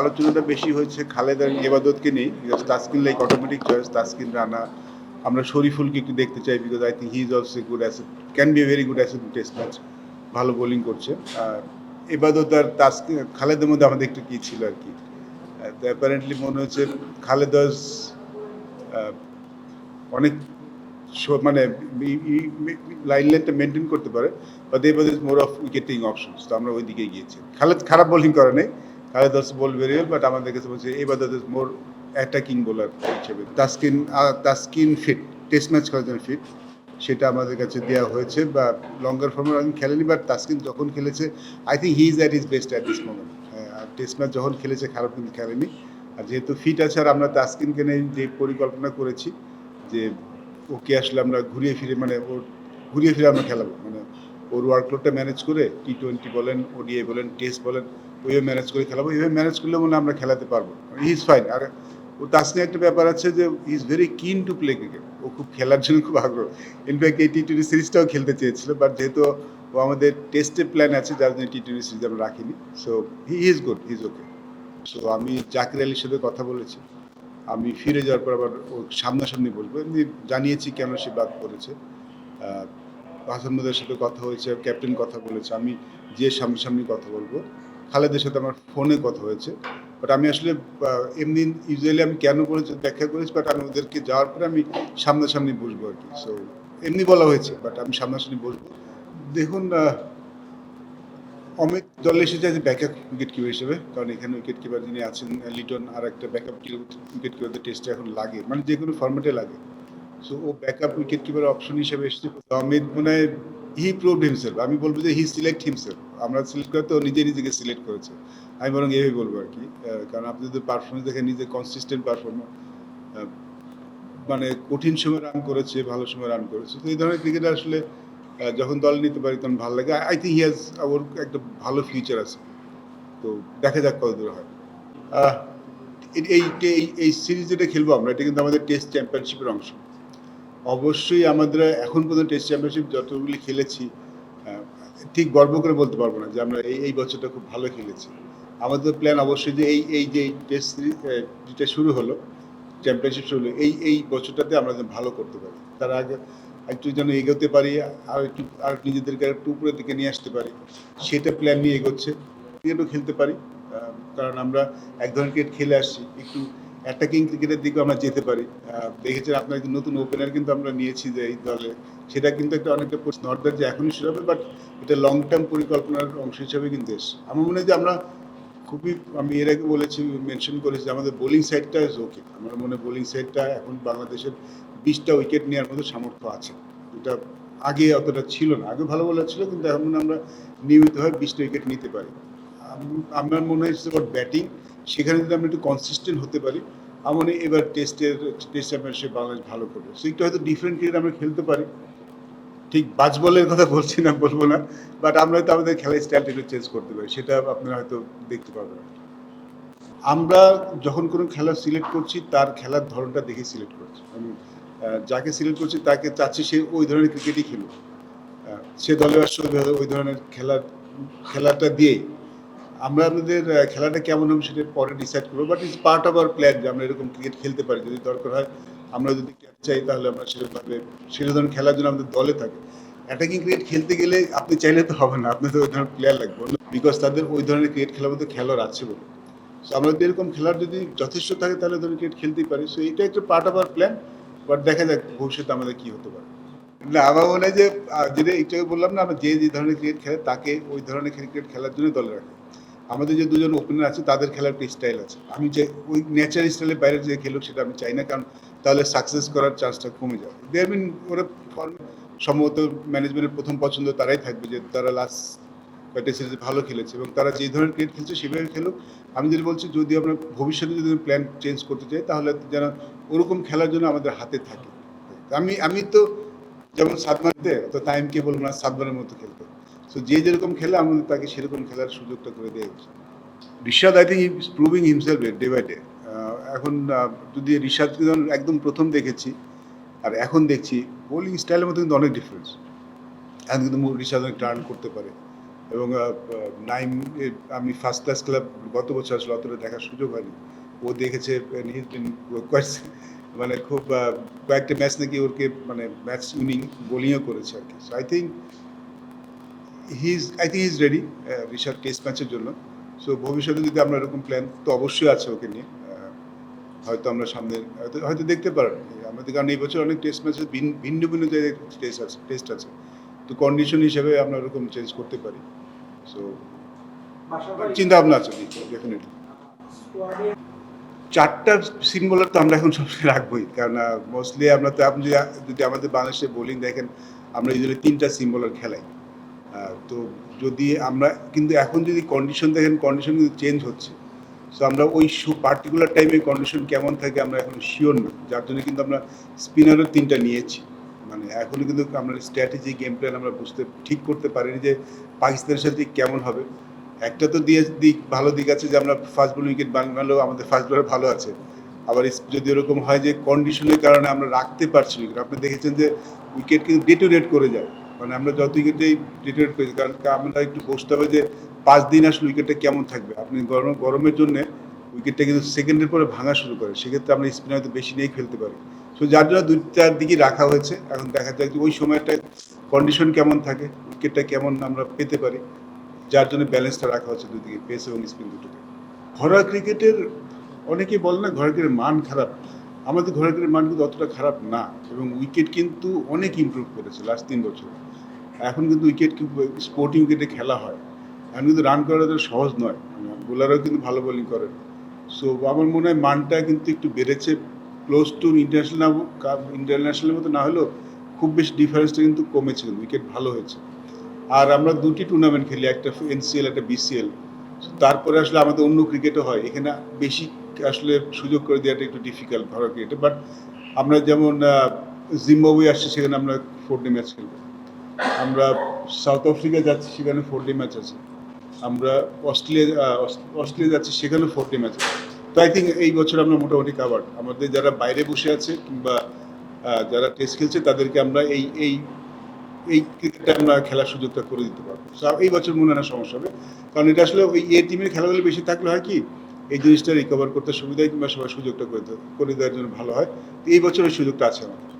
আলোচনাটা বেশি হয়েছে খালেদ আর এবাদতকে নেই, because Taskin like automatic choice, Taskin Rana. আমরা শরীফুলকে একটু দেখতে চাই, because I think he is also good asset, can B a very good asset test match, ভালো বোলিং করছে। আর এবাদত আর তাসকিন খালেদের মধ্যে আমাদের একটু কী ছিল আর কি, তো অ্যাপারেন্টলি মনে হচ্ছে খালেদ অনেক মানে লাইন লাইনটা মেনটেন করতে পারে, বা দেবাদ ইজ মোর অফ উইকেটিং অপশনস, তো আমরা ওই দিকে গিয়েছি। খালেদ খারাপ বোলিং করে নেই, Khaled also ball very well, but আমাদের কাছে বলছে এবাদত ইজ মোর অ্যাটাকিং বোলার হিসেবে। তাসকিন ফিট, টেস্ট ম্যাচ খেলার জন্য ফিট, সেটা আমাদের কাছে দেওয়া হয়েছে, বা লঙ্গার ফর্মের আমি খেলেনি, বাট তাসকিন যখন খেলেছে I think he is at his best at this moment. আর টেস্ট ম্যাচ যখন খেলেছে খারাপ কিন্তু খেলেনি। আর যেহেতু ফিট আছে, আর আমরা তাসকিনকে নিয়ে যে পরিকল্পনা করেছি যে ওকে আসলে আমরা ঘুরিয়ে ফিরে, মানে ওর ঘুরিয়ে ফিরে আমরা খেলাবো, মানে ওর ওয়ার্কলোডটা ম্যানেজ করে T20 বলেন, ODI বলেন, টেস্ট বলেন, ওইভাবে ম্যানেজ করে খেলাবো। এইভাবে ম্যানেজ করলে মনে আমরা খেলাতে পারবো, হি ইজ ফাইন। আর ও তাসকিনের একটা ব্যাপার আছে যে he is very keen to play cricket, ও খুব খেলার জন্য খুব আগ্রহ। ইনফ্যাক্ট এই T20 সিরিজটাও খেলতে চেয়েছিল, বাট যেহেতু ও আমাদের টেস্টের প্ল্যান আছে, যার জন্য T20 সিরিজ আমরা রাখিনি। So he is good, he is okay. So আমি জাকির আলীর সাথে কথা বলেছি, আমি ফিরে যাওয়ার পর আবার ও সামনাসামনি বলবো, এমনি জানিয়েছি কেন সে বাদ করেছে। হাসান মুদের সাথে কথা হয়েছে, ক্যাপ্টেন কথা বলেছে, আমি যে সামনাসামনি কথা বলবো। খালেদের সাথে আমার ফোনে কথা হয়েছে, বাট আমি আসলে এমনি ইউজুয়ালি আমি কেন বলেছি ব্যাখ্যা করেছি, বাট আমি ওদেরকে যাওয়ার পরে আমি সামনাসামনি বসবো আর কি। সো এমনি বলা হয়েছে, বাট আমি সামনাসামনি বসবো। দেখুন, অমিত দলে এসেছে যে ব্যাকআপ উইকেট কিপার হিসেবে, কারণ এখানে উইকেট কিপার যিনি আছেন লিটন, আর একটা ব্যাকআপ উইকেট কিপারদের টেস্টে এখন লাগে, মানে যে কোনো ফর্মেটে লাগে। সো ও ব্যাকআপ উইকেট কিপার অপশন হিসেবে এসেছে। অমিত মানে হি প্রুভড হিমসেলফ, আমি বলবো যে হি সিলেক্ট হিমসেলফ, আমরা সিলেক্ট করতে ও নিজে নিজেকে সিলেক্ট করেছে, আমি বরং এভাবেই বলবো আর কি। কারণ আপনি যদি পারফরমেন্স দেখেন, নিজে কনসিস্টেন্ট পারফর্মার, মানে কঠিন সময় রান করেছে, ভালো সময় রান করেছে। তো এই ধরনের ক্রিকেটার আসলে যখন দল নিতে পারি তখন ভালো লাগে। আই থিঙ্ক হি হ্যাজ ওর একটা ভালো ফিউচার আছে, তো দেখা যাক কত দূর হয়। এই এই সিরিজ যেটা খেলবো আমরা, এটা কিন্তু আমাদের টেস্ট চ্যাম্পিয়নশিপের অংশ। অবশ্যই আমাদের এখন পর্যন্ত টেস্ট চ্যাম্পিয়নশিপ যতগুলি খেলেছি, ঠিক গর্ব করে বলতে পারবো না যে আমরা এই বছরটা খুব ভালো খেলেছি। আমাদের প্ল্যান অবশ্যই যে এই যে টেস্ট সিরিজ যেটা শুরু হলো, চ্যাম্পিয়নশিপ শুরু হলো, এই বছরটাতে আমরা যেন ভালো করতে পারি, তার আগে একটু যেন এগোতে পারি, আর নিজেদেরকে একটু উপরের দিকে নিয়ে আসতে পারি, সেটা প্ল্যান নিয়ে এগোচ্ছে। ক্রিকেটও খেলতে পারি, কারণ আমরা এক ধরনের ক্রিকেট খেলে আসছি, একটু অ্যাটাকিং ক্রিকেটের দিকেও আমরা যেতে পারি। দেখেছেন আপনার একজন নতুন ওপেনার কিন্তু আমরা নিয়েছি যে এই দলে, সেটা কিন্তু একটা অনেকটা নট দ্যাট যে এখনই শুরু হবে, বাট এটা লং টার্ম পরিকল্পনার অংশ হিসাবে কিন্তু এসছে। আমার মনে হয় যে আমরা খুবই, আমি এর আগে বলেছি, মেনশন করেছি, আমাদের বোলিং সাইডটা ইজ ওকে। আমার মনে হয় বোলিং সাইডটা এখন বাংলাদেশের 20টা উইকেট নেওয়ার মতো সামর্থ্য আছে, এটা আগে অতটা ছিল না। আগে ভালো বলার ছিল, কিন্তু এখন মনে আমরা নিয়মিতভাবে 20টা উইকেট নিতে পারি। আমার মনে হয় ব্যাটিং, সেখানে যদি আমরা একটু কনসিস্টেন্ট হতে পারি, আমার মনে হয় এবার টেস্ট চ্যাম্পিয়নশিপ বাংলাদেশ ভালো করবে। সো একটু হয়তো ডিফারেন্ট ক্রিকেট আমরা খেলতে পারি, ঠিক বাজ বলের কথা বলছি না, বলবো না, বাট আমরা হয়তো আমাদের খেলার স্টাইলটা একটু চেঞ্জ করতে পারি, সেটা আপনারা হয়তো দেখতে পাবেন। আমরা যখন কোনো খেলা সিলেক্ট করছি, তার খেলার ধরনটা দেখে সিলেক্ট করছি। আমি যাকে সিলেক্ট করছি তাকে চাচ্ছি সে ওই ধরনের ক্রিকেটই খেলুক, সে দলে আসলে ওই ধরনের খেলাটা দিয়ে আমরা আমাদের খেলাটা কেমন হবে সেটা পরে ডিসাইড করবো, but it's part of our plan যে আমরা এরকম ক্রিকেট খেলতে পারি। যদি দরকার হয়, আমরা যদি চাই, তাহলে আমরা সেরকমভাবে সেটা ধরনের খেলার জন্য আমাদের দলে থাকে। অ্যাটাকিং ক্রিকেট খেলতে গেলে আপনি চাইলে তো হবে না, আপনার তো ওই ধরনের প্লেয়ার লাগবে, বিকজ তাদের ওই ধরনের ক্রিকেট খেলার মধ্যে খেলোয়াড় আছে বলে। সো আমরা যদি এরকম খেলার যদি যথেষ্ট থাকে, তাহলে ধরুন ক্রিকেট খেলতেই পারি। সো এটা একটা part of our plan, but দেখা যাক ভবিষ্যতে আমাদের কী হতে পারে। না, আমার মনে হয় যে যেটা একটু বললাম না, আমরা যে ধরনের ক্রিকেট খেলে তাকে ওই ধরনের ক্রিকেট খেলার জন্য দলে রাখি। আমাদের যে দুজন ওপেনার আছে, তাদের খেলার একটা স্টাইল আছে, আমি চাই ওই ন্যাচারাল স্টাইলের বাইরে যে খেলুক সেটা আমি চাই না, কারণ তাহলে সাকসেস করার চান্সটা কমে যাবে। ওরা সম্ভবত ম্যানেজমেন্টের প্রথম পছন্দ তারাই থাকবে, যে তারা লাস্ট কয়েকটা সিরিজে ভালো খেলেছে এবং তারা যে ধরনের ক্রিকেট খেলছে সেভাবে খেলুক। আমি যেটা বলছি, যদি আমরা ভবিষ্যতে যদি প্ল্যান চেঞ্জ করতে চাই, তাহলে যেন ওরকম খেলার জন্য আমাদের হাতে থাকে। আমি তো যেমন সাদমানতে তো তাইমকে বলবো না সাদমানের মতো খেলতে। সো যে যেরকম খেলে আমাদের তাকে সেরকম খেলার সুযোগটা করে দেওয়া উচিত। Rishad I think is proving himself day by day. এখন যদি রিশাদকে যখন একদম প্রথম দেখেছি আর এখন দেখছি, বোলিং স্টাইলের মধ্যে কিন্তু অনেক ডিফারেন্স। এখন কিন্তু রিশাদ অনেক টার্ন করতে পারে, এবং নাইম আমি ফার্স্ট ক্লাস ক্লাব গত বছর আসলে অতটা দেখার সুযোগ হয়নি। ও দেখেছে মানে খুব কয়েকটা ম্যাচ নাকি ওকে মানে ম্যাচ উইনিং বোলিংও করেছে আর কি। So I think is ready Rishad test ম্যাচের জন্য। সো ভবিষ্যতে যদি আমরা এরকম প্ল্যান তো অবশ্যই আছে ওকে নিয়ে। হয়তো আমরা সামনে হয়তো দেখতে পারেন আমাদের, কারণ এই বছর অনেক টেস্ট ম্যাচে ভিন্ন ভিন্ন জায়গায় টেস্ট আছে, তো কন্ডিশন হিসেবে আমরা ওরকম চেঞ্জ করতে পারি। সো চিন্তা ভাবনা আছে ডেফিনেটলি। চারটা সিম বোলার তো আমরা এখন সবসময় রাখবোই, কারণ মোস্টলি আমরা তো আপনি যদি আমাদের বাংলাদেশের বোলিং দেখেন, আমরা ইউজুয়ালি 3টা সিম বোলার খেলাই। তো যদি আমরা কিন্তু এখন যদি কন্ডিশন দেখেন, কন্ডিশন কিন্তু চেঞ্জ হচ্ছে। সো আমরা ওই পার্টিকুলার টাইমে কন্ডিশন কেমন থাকে আমরা এখন শিওর না, যার জন্য কিন্তু আমরা স্পিনারও 3টা নিয়েছি। মানে এখনও কিন্তু আমরা স্ট্র্যাটেজি গেম প্ল্যান আমরা ঠিক করতে পারিনি যে পাকিস্তানের সাথে কেমন হবে। একটা তো ভালো দিক আছে যে আমরা ফাস্ট বল উইকেট বানালেও আমাদের ফাস্ট বলার ভালো আছে। আবার যদি এরকম হয় যে কন্ডিশনের কারণে আমরা রাখতে পারছি উইকেট, আপনি দেখেছেন যে উইকেট কিন্তু ডেটোরেট করে যায়, মানে আমরা যত উইকেটেই ডেটোরেট করেছি, কারণ আমরা একটু বসতে হবে যে 5 দিন আসলে উইকেটটা কেমন থাকবে। আপনি গরমের জন্য উইকেটটা কিন্তু সেকেন্ডের পরে ভাঙা শুরু করে, সেক্ষেত্রে আমরা স্পিনার হয়তো বেশি নিয়েই খেলতে পারি। সো যার জন্য 2-4 দিকে রাখা হয়েছে। এখন দেখা যায় যে ওই সময়টা কন্ডিশন কেমন থাকে, উইকেটটা কেমন আমরা পেতে পারি, যার জন্য ব্যালেন্সটা রাখা হচ্ছে দুদিকে, পেস এবং স্পিন দুটোকে। ঘরোয়া ক্রিকেটের অনেকেই বলে না ঘরোয়া ক্রিকেটের মান খারাপ, আমাদের ঘরোয়া ক্রিকেটের মান কিন্তু অতটা খারাপ না, এবং উইকেট কিন্তু অনেক ইমপ্রুভ করেছে লাস্ট 3 বছরে। এখন কিন্তু উইকেট স্পোর্টিং উইকেটে খেলা হয়, এখন কিন্তু রান করাটা সহজ নয়, বোলারও কিন্তু ভালো বোলিং করে। সো আমার মনে হয় মানটা কিন্তু একটু বেড়েছে, ক্লোজ টু ইন্টারন্যাশনালের মতো না হলেও খুব বেশি ডিফারেন্সটা কিন্তু কমেছে, উইকেট ভালো হয়েছে। আর আমরা 2টি টুর্নামেন্ট খেলি, একটা এনসিএল একটা বিসিএল। তারপরে আসলে আমাদের অন্য ক্রিকেটও হয়, এখানে বেশি আসলে সুযোগ করে দেওয়াটা একটু ডিফিকাল্ট ঘরোয়া ক্রিকেটে। বাট আমরা যেমন জিম্বাবুয়ে আসছে, সেখানে আমরা 4 ডে ম্যাচ খেলবো। আমরা সাউথ আফ্রিকা যাচ্ছি, সেখানে 4 ডে ম্যাচ আছে। আমরা অস্ট্রেলিয়া যাচ্ছি, সেখানেও 4 ডে ম্যাচ আছে। তো আই থিঙ্ক এই বছর আমরা মোটামুটি কাভার্ড। আমাদের যারা বাইরে বসে আছে কিংবা যারা টেস্ট খেলছে তাদেরকে আমরা এই ক্রিকেটটা আমরা খেলার সুযোগটা করে দিতে পারবো। এই বছর মনে হয় না সমস্যা হবে, কারণ এটা আসলে ওই টিমের খেলাগুলো বেশি থাকলে হয় কি, এই জিনিসটা রিকভার করতে সুবিধা হয় কিংবা সবার সুযোগটা করে দেওয়ার জন্য ভালো হয়। তো এই বছর ওই সুযোগটা আছে আমাদের।